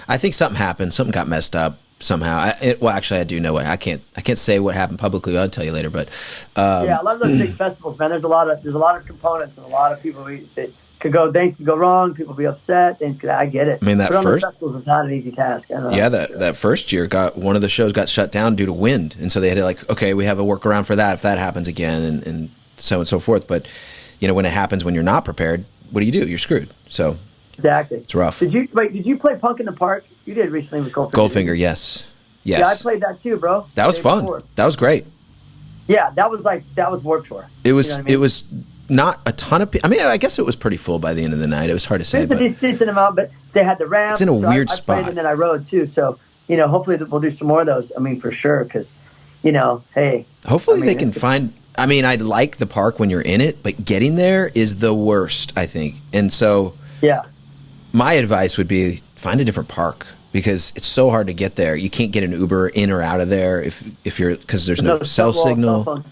I think something happened. Something got messed up somehow. Actually, I do know what. I can't say what happened publicly. I'll tell you later. But yeah, a lot of those big festivals, man. There's a lot of components and a lot of people that could go. Things could go wrong. People be upset. I get it. I mean, that but on first the festivals is not an easy task. I don't know. Yeah, that first year one of the shows got shut down due to wind, and so they had to okay, we have a workaround for that if that happens again, and so on and so forth. But when it happens when you're not prepared, what do? You're screwed. So exactly, it's rough. Did you play Punk in the Park? You did recently with Goldfinger. Goldfinger, yes. Yeah, I played that too, bro. That was fun. That was great. Yeah, that was Warped Tour. It was. It was not a ton of people. I mean, I guess it was pretty full by the end of the night. It was hard to say. It's a decent amount, but they had the ramp. It's in a weird spot. I played and then I rode too. So hopefully we'll do some more of those. I mean, for sure, because hey. Hopefully they can find. I mean, I'd like the park when you're in it, but getting there is the worst, I think. And so, yeah, my advice would be find a different park because it's so hard to get there. You can't get an Uber in or out of there if you're because there's no cell signal.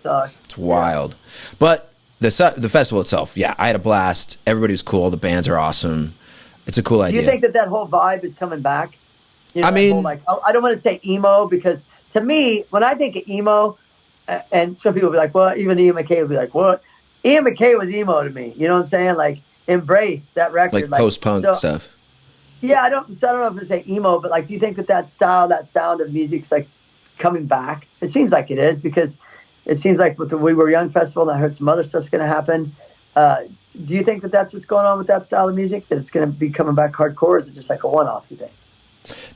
It's wild, but. The festival itself, yeah, I had a blast. Everybody was cool. The bands are awesome. It's a cool idea. Do you think that whole vibe is coming back? I mean, I don't want to say emo because to me, when I think of emo, and some people will be like, "What?" Even Ian McKay will be like, "What?" Ian McKay was emo to me. You know what I'm saying? Like, Embrace that record, like post-punk stuff. Yeah, I don't know if to say emo, but like, do you think that style, that sound of music's like coming back? It seems like it is because. It seems like with the We Were Young Festival, and I heard some other stuff's going to happen. Do you think that that's what's going on with that style of music? That it's going to be coming back hardcore, or is it just like a one-off, you think?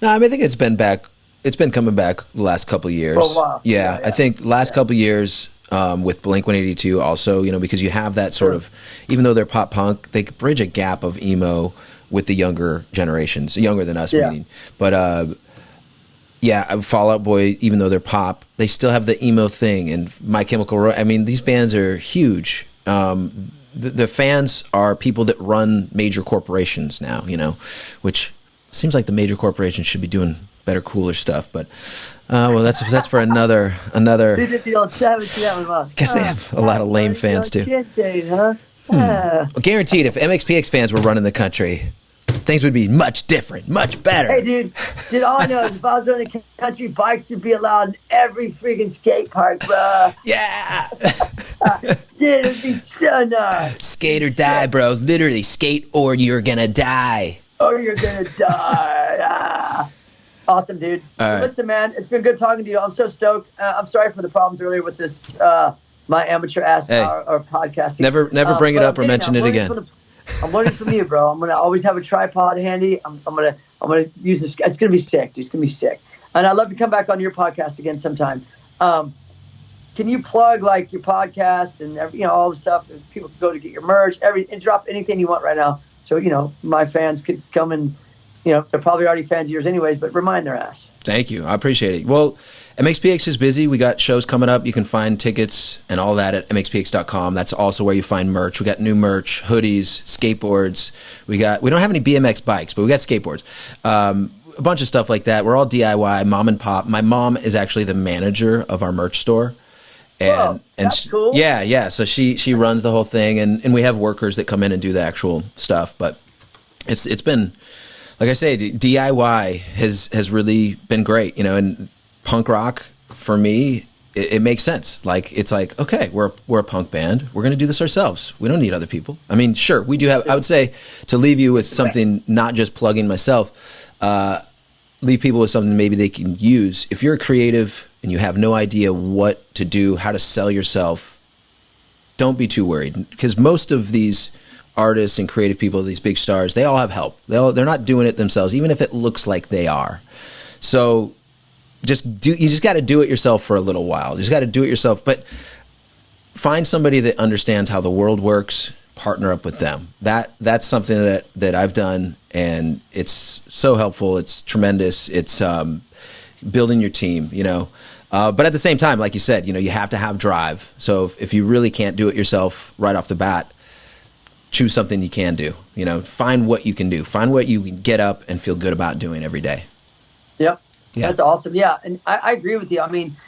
No, I mean, I think it's been back. It's been coming back the last couple of years. For a while. Yeah, I think last couple of years with Blink-182 also, because you have that sort of, even though they're pop punk, they bridge a gap of emo with the younger generations, younger than us, meaning. But yeah, Fall Out Boy, even though they're pop, they still have the emo thing. And My Chemical Romance, I mean, these bands are huge. The fans are people that run major corporations now, which seems like the major corporations should be doing better, cooler stuff. But, well, that's for another. They did the old Savage that one well. Guess they have a lot of lame fans, too. Guaranteed, if MXPX fans were running the country, things would be much different, much better. Hey, dude, all I know is if I was running the country, bikes would be allowed in every freaking skate park, bro. Yeah. Dude, it'd be so nice. Skate or die, bro. Literally, skate or you're gonna die. Or you're gonna die. Awesome, dude. Right. Listen, man, it's been good talking to you. I'm so stoked. I'm sorry for the problems earlier with this, my amateur ass or podcasting. Never bring it up or mention it again. I'm learning from you, bro. I'm gonna always have a tripod handy. I'm gonna use this. It's gonna be sick, dude. It's gonna be sick. And I'd love to come back on your podcast again sometime. Can you plug like your podcast and all the stuff? People can go to get your merch, and drop anything you want right now. So my fans could come and they're probably already fans of yours anyways, but remind their ass. Thank you. I appreciate it. Well, MXPX is busy. We got shows coming up. You can find tickets and all that at mxpx.com. That's also where you find merch. We got new merch, hoodies, skateboards. We don't have any BMX bikes, but we got skateboards. A bunch of stuff like that. We're all DIY, mom and pop. My mom is actually the manager of our merch store. And that's cool. Yeah. So she runs the whole thing, and we have workers that come in and do the actual stuff. But it's been, like I say, DIY has really been great, and punk rock for me, it makes sense. Like, it's like, okay, we're a punk band. We're going to do this ourselves. We don't need other people. I mean, sure, we do have, I would say, to leave you with something, not just plugging myself, leave people with something maybe they can use. If you're a creative and you have no idea what to do, how to sell yourself, don't be too worried, because most of these artists and creative people, these big stars, they all have help. They're not doing it themselves, even if it looks like they are. So you just got to do it yourself for a little while. You just got to do it yourself, but find somebody that understands how the world works, partner up with them. That's something that I've done, and it's so helpful. It's tremendous. It's building your team, but at the same time, like you said, you have to have drive. So if you really can't do it yourself right off the bat, choose something you can do. Find what you can do. Find what you can get up and feel good about doing every day. Yep. Yeah. That's awesome. Yeah, and I agree with you. I mean,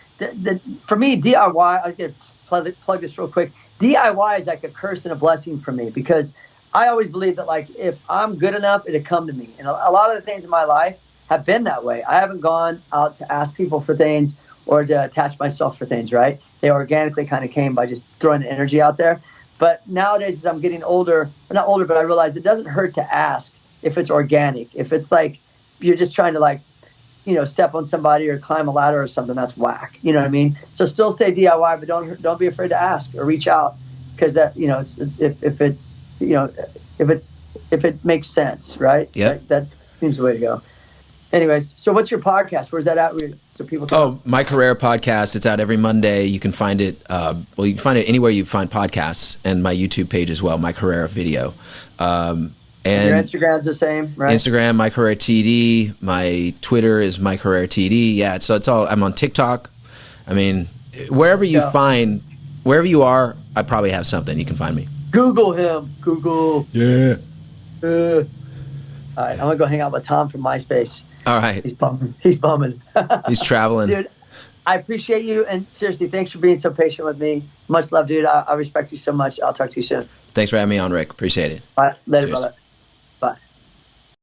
for me, DIY, I was going to plug this real quick. DIY is like a curse and a blessing for me, because I always believe that, like, if I'm good enough, it'll come to me. And a lot of the things in my life have been that way. I haven't gone out to ask people for things or to attach myself for things, right? They organically kind of came by just throwing the energy out there. But nowadays, as I'm getting older, not older, but I realize it doesn't hurt to ask if it's organic. If it's like you're just trying to, like, step on somebody or climb a ladder or something, that's whack. You know what I mean? So still stay DIY, but don't be afraid to ask or reach out, because that, if it makes sense, right? Yeah. That seems the way to go. Anyways, so what's your podcast? Where's that at? So people can... Oh, Mike Herrera podcast. It's out every Monday. You can find it. You can find it anywhere you find podcasts, and my YouTube page as well, Mike Herrera Video. And your Instagram's the same, right? Instagram, Mike Herrera TD. My Twitter is Mike Herrera TD. Yeah, so it's all. I'm on TikTok. I mean, wherever you are, I probably have something. You can find me. Google him. Google. Yeah. All right, I'm gonna go hang out with Tom from MySpace. All right. He's bumming. He's traveling. Dude, I appreciate you, and seriously, thanks for being so patient with me. Much love, dude. I respect you so much. I'll talk to you soon. Thanks for having me on, Rick. Appreciate it. All right, later, Cheers. brother. Bye.